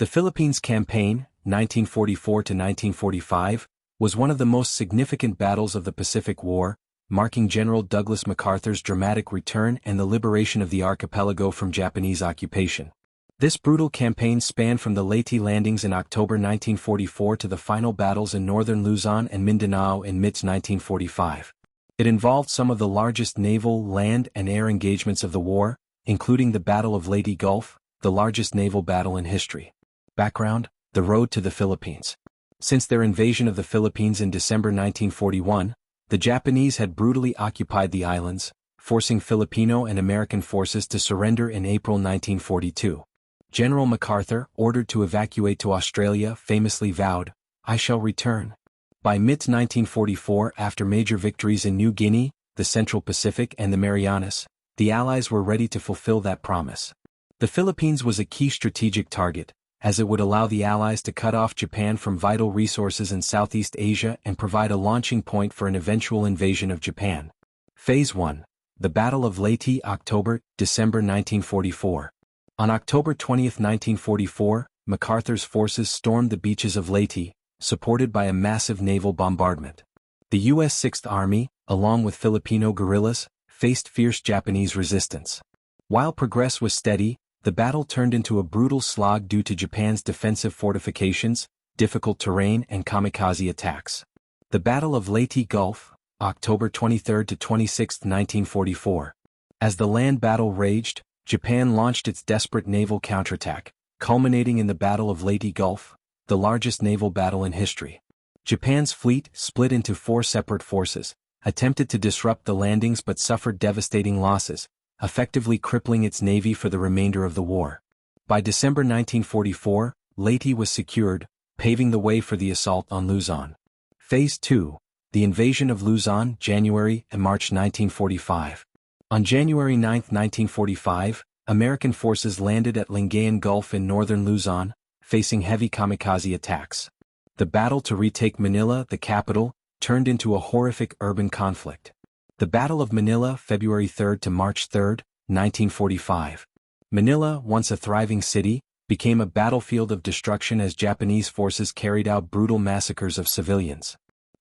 The Philippines Campaign, 1944 to 1945, was one of the most significant battles of the Pacific War, marking General Douglas MacArthur's dramatic return and the liberation of the archipelago from Japanese occupation. This brutal campaign spanned from the Leyte landings in October 1944 to the final battles in northern Luzon and Mindanao in mid-1945. It involved some of the largest naval, land, and air engagements of the war, including the Battle of Leyte Gulf, the largest naval battle in history. Background: the road to the Philippines. Since their invasion of the Philippines in December 1941, the Japanese had brutally occupied the islands, forcing Filipino and American forces to surrender in April 1942. General MacArthur, ordered to evacuate to Australia, famously vowed, "I shall return." By mid-1944, after major victories in New Guinea, the Central Pacific and the Marianas, the Allies were ready to fulfill that promise. The Philippines was a key strategic target, as it would allow the Allies to cut off Japan from vital resources in Southeast Asia and provide a launching point for an eventual invasion of Japan. Phase 1. The Battle of Leyte, October-December 1944. On October 20, 1944, MacArthur's forces stormed the beaches of Leyte, supported by a massive naval bombardment. The U.S. Sixth Army, along with Filipino guerrillas, faced fierce Japanese resistance. While progress was steady, the battle turned into a brutal slog due to Japan's defensive fortifications, difficult terrain, and kamikaze attacks. The Battle of Leyte Gulf, October 23 to 26, 1944. As the land battle raged, Japan launched its desperate naval counterattack, culminating in the Battle of Leyte Gulf, the largest naval battle in history. Japan's fleet, split into 4 separate forces, attempted to disrupt the landings but suffered devastating losses, effectively crippling its navy for the remainder of the war. By December 1944, Leyte was secured, paving the way for the assault on Luzon. Phase 2. The invasion of Luzon, January and March 1945. On January 9, 1945, American forces landed at Lingayen Gulf in northern Luzon, facing heavy kamikaze attacks. The battle to retake Manila, the capital, turned into a horrific urban conflict. The Battle of Manila, February 3 to March 3, 1945. Manila, once a thriving city, became a battlefield of destruction as Japanese forces carried out brutal massacres of civilians.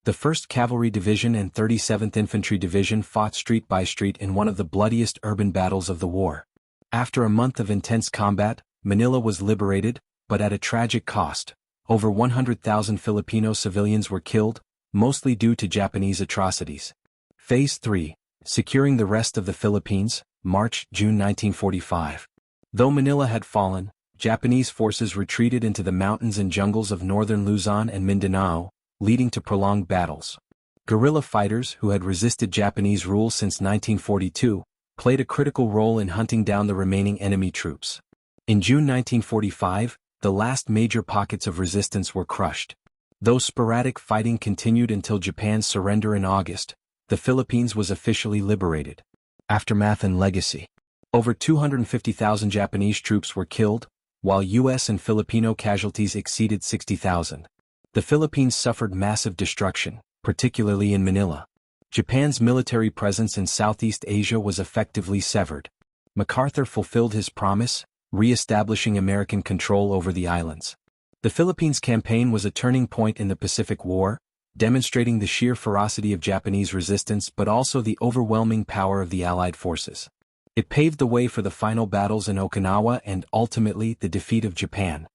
The 1st Cavalry Division and 37th Infantry Division fought street by street in one of the bloodiest urban battles of the war. After a month of intense combat, Manila was liberated, but at a tragic cost. Over 100,000 Filipino civilians were killed, mostly due to Japanese atrocities. Phase 3. Securing the rest of the Philippines, March-June 1945. Though Manila had fallen, Japanese forces retreated into the mountains and jungles of northern Luzon and Mindanao, leading to prolonged battles. Guerrilla fighters who had resisted Japanese rule since 1942 played a critical role in hunting down the remaining enemy troops. In June 1945, the last major pockets of resistance were crushed. Though sporadic fighting continued until Japan's surrender in August, the Philippines was officially liberated. Aftermath and legacy. Over 250,000 Japanese troops were killed, while U.S. and Filipino casualties exceeded 60,000. The Philippines suffered massive destruction, particularly in Manila. Japan's military presence in Southeast Asia was effectively severed. MacArthur fulfilled his promise, re-establishing American control over the islands. The Philippines Campaign was a turning point in the Pacific War, demonstrating the sheer ferocity of Japanese resistance but also the overwhelming power of the Allied forces. It paved the way for the final battles in Okinawa and ultimately the defeat of Japan.